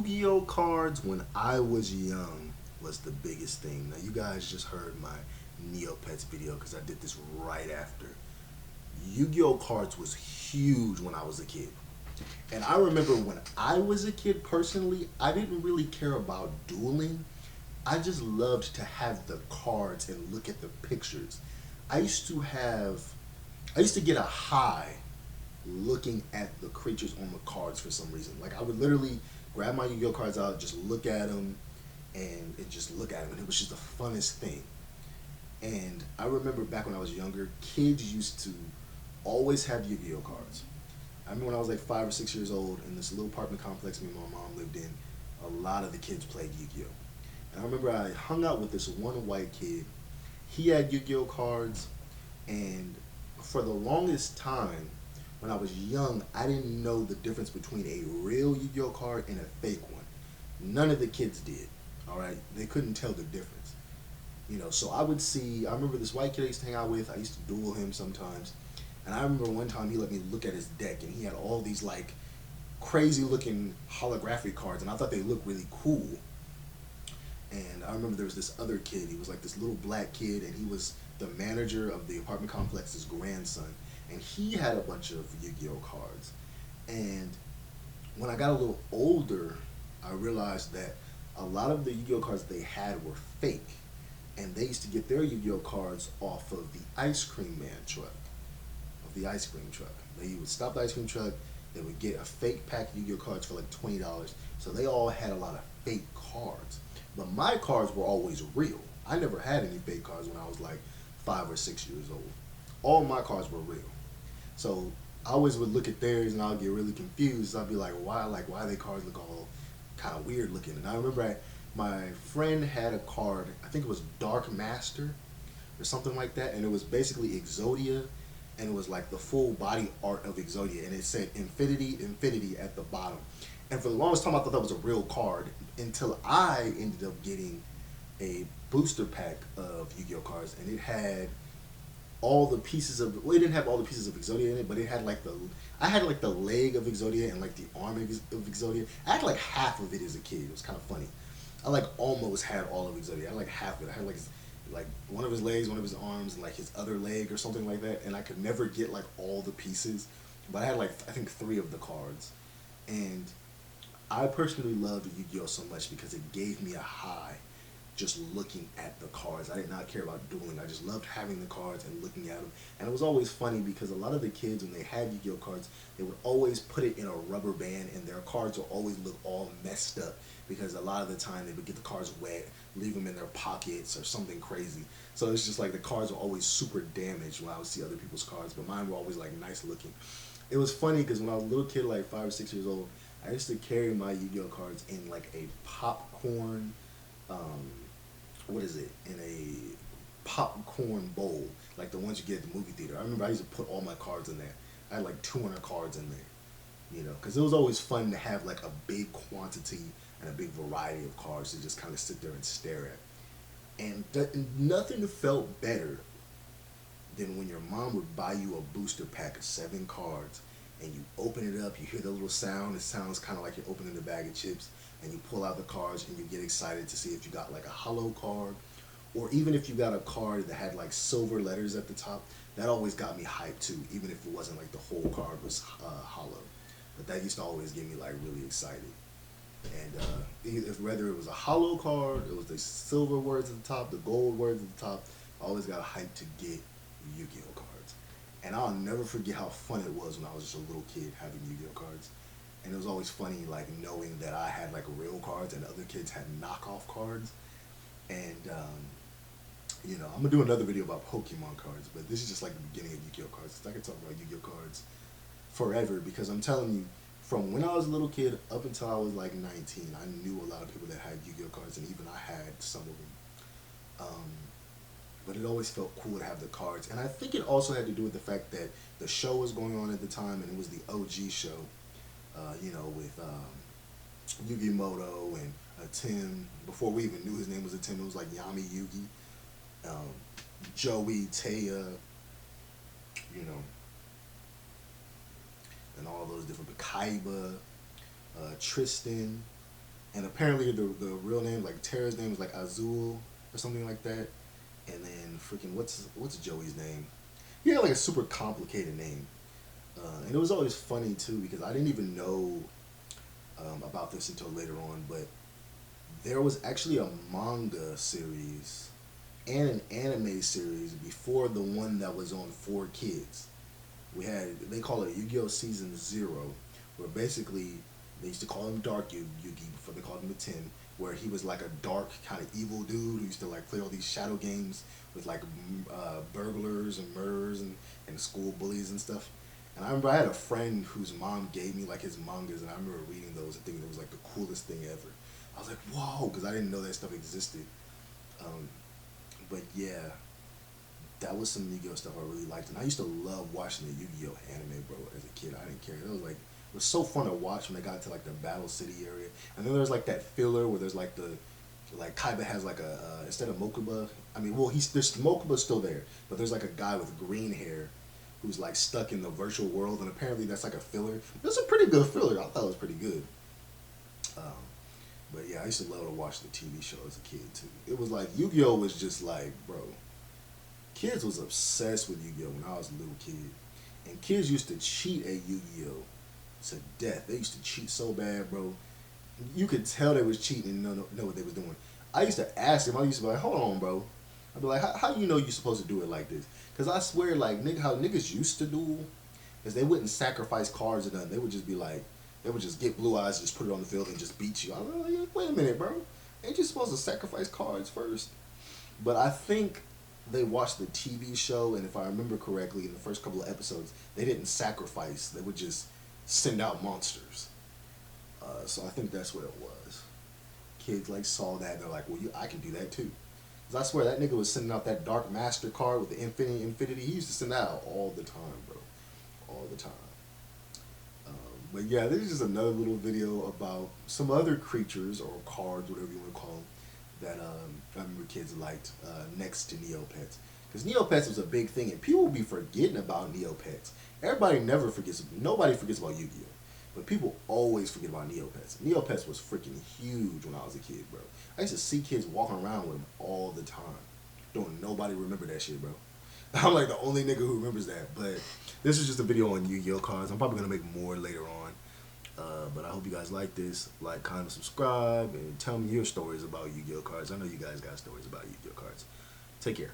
Yu-Gi-Oh cards when I was young was the biggest thing. Now you guys just heard my Neopets video because I did this right after. Yu-Gi-Oh cards was huge when I was a kid. And I remember when I was a kid personally, I didn't really care about dueling. I just loved to have the cards and look at the pictures. I used to have I used to get a high looking at the creatures on the cards for some reason. Like I would literally grab my Yu-Gi-Oh cards out, just look at them, and just look at them, and it was just the funnest thing. And I remember back when I was younger, kids used to always have Yu-Gi-Oh cards. I remember when I was like 5 or 6 years old in this little apartment complex me and my mom lived in, a lot of the kids played Yu-Gi-Oh. And I remember I hung out with this one white kid. He had Yu-Gi-Oh cards, and for the longest time, when I was young, I didn't know the difference between a real Yu-Gi-Oh card and a fake one. None of the kids did. All right, they couldn't tell the difference. So I would see. I remember this white kid I used to hang out with. I used to duel him sometimes, and I remember one time he let me look at his deck, and he had all these like crazy looking holographic cards, and I thought they looked really cool. And I remember there was this other kid. He was like this little black kid, and he was the manager of the apartment complex's grandson. And he had a bunch of Yu-Gi-Oh cards. And when I got a little older, I realized that a lot of the Yu-Gi-Oh cards they had were fake. And they used to get their Yu-Gi-Oh cards off of the ice cream man truck, of the ice cream truck. They would stop the ice cream truck. They would get a fake pack of Yu-Gi-Oh cards for like $20. So they all had a lot of fake cards. But my cards were always real. I never had any fake cards when I was like 5 or 6 years old. All my cards were real. So I always would look at theirs and I'd get really confused. I'd be like why they cards look all kind of weird looking? And I remember my friend had a card. I think it was Dark Master or something like that, and it was basically Exodia, and it was like the full body art of Exodia, and it said Infinity, Infinity at the bottom. And for the longest time, I thought that was a real card until I ended up getting a booster pack of Yu-Gi-Oh cards, and it had all the pieces of well, it didn't have all the pieces of Exodia in it, but it had like the I had like the leg of Exodia and like the arm of Exodia. I had like half of it as a kid. It was kind of funny. I like almost had all of Exodia. I had like half of it. I had like one of his legs, one of his arms, and like his other leg or something like that. And I could never get like all the pieces, but I had like I think three of the cards, and I personally loved Yu-Gi-Oh so much because it gave me a high just looking at the cards. I did not care about dueling. I just loved having the cards and looking at them. And it was always funny because a lot of the kids, when they had Yu-Gi-Oh cards, they would always put it in a rubber band, and their cards would always look all messed up because a lot of the time they would get the cards wet, leave them in their pockets or something crazy. So it's just like the cards were always super damaged when I would see other people's cards, but mine were always like nice looking. It was funny because when I was a little kid, like 5 or 6 years old, I used to carry my Yu-Gi-Oh cards in like a popcorn, um, what is it, in a popcorn bowl, like the ones you get at the movie theater. I remember I used to put all my cards in there. I had like 200 cards in there, because it was always fun to have like a big quantity and a big variety of cards to just kind of sit there and stare at. And nothing felt better than when your mom would buy you a booster pack of 7 cards, and you open it up, you hear the little sound. It sounds kind of like you're opening a bag of chips, and you pull out the cards and you get excited to see if you got like a hollow card, or even if you got a card that had like silver letters at the top. That always got me hyped too, even if it wasn't like the whole card was hollow. But that used to always get me like really excited. And if whether it was a hollow card, it was the silver words at the top, the gold words at the top, I always got hyped to get Yu-Gi-Oh cards. And I'll never forget how fun it was when I was just a little kid having Yu-Gi-Oh cards. And it was always funny, like knowing that I had like real cards and other kids had knockoff cards. And I'm gonna do another video about Pokemon cards, but this is just like the beginning of Yu-Gi-Oh cards. 'Cause I could talk about Yu-Gi-Oh cards forever because I'm telling you, from when I was a little kid up until I was like 19, I knew a lot of people that had Yu-Gi-Oh cards, and even I had some of them. Um, but it always felt cool to have the cards, and I think it also had to do with the fact that the show was going on at the time, and it was the OG show, with Yu-Gi-Moto and Tim. Before we even knew his name was Tim, it was like Yami Yugi, um, Joey, Taya, you know, and all those different Kaiba, Tristan. And apparently the real name, like Tara's name, was like Azul or something like that. And then freaking what's Joey's name? He had like a super complicated name, and it was always funny too because I didn't even know about this until later on. But there was actually a manga series and an anime series before the one that was on 4Kids. We had, they call it Yu-Gi-Oh! Season Zero, where basically they used to call him Dark Yugi before they called him a 10, where he was like a dark kind of evil dude who used to like play all these shadow games with like burglars and murderers and school bullies and stuff. And I remember I had a friend whose mom gave me like his mangas, and I remember reading those and thinking it was like the coolest thing ever. I was like, whoa, because I didn't know that stuff existed. Um, but yeah, that was some Yu-Gi-Oh stuff I really liked, and I used to love watching the Yu-Gi-Oh anime, bro. As a kid, I didn't care. It was like it was so fun to watch when they got to like the Battle City area, and then there's like that filler where there's like the like Kaiba has like a instead of Mokuba. I mean, well, he's there's Mokuba's still there, but there's like a guy with green hair who's like stuck in the virtual world, and apparently that's like a filler. It's a pretty good filler. I thought it was pretty good. Um, but yeah, I used to love to watch the TV show as a kid too. It was like Yu-Gi-Oh was just like, bro, kids was obsessed with Yu-Gi-Oh when I was a little kid, and kids used to cheat at Yu-Gi-Oh to death. They used to cheat so bad, bro. You could tell they was cheating and know what they was doing. I used to ask them. I used to be like, "Hold on, bro." I'd be like, how you know you're supposed to do it like this?" Because I swear, like nigga, how niggas used to do is they wouldn't sacrifice cards or nothing. They would just be like, they would just get blue eyes, just put it on the field and just beat you. I'm like, wait a minute, bro. Ain't you supposed to sacrifice cards first? But I think they watched the TV show, and if I remember correctly, in the first couple of episodes, they didn't sacrifice. They would just send out monsters. So I think that's what it was. Kids like saw that and they're like, well, I can do that too. Cause I swear that nigga was sending out that Dark Master card with the Infinity. He used to send that out all the time, bro, all the time. But yeah, this is just another little video about some other creatures or cards, whatever you want to call them, that I remember kids liked next to Neopets. Because Neopets was a big thing, and people will be forgetting about Neopets. Everybody never forgets, nobody forgets about Yu-Gi-Oh! But people always forget about Neopets. Neopets was freaking huge when I was a kid, bro. I used to see kids walking around with them all the time. Don't nobody remember that shit, bro. I'm like the only nigga who remembers that. But this is just a video on Yu-Gi-Oh cards. I'm probably gonna make more later on. But I hope you guys like this. Like, comment, subscribe, and tell me your stories about Yu-Gi-Oh cards. I know you guys got stories about Yu-Gi-Oh cards. Take care.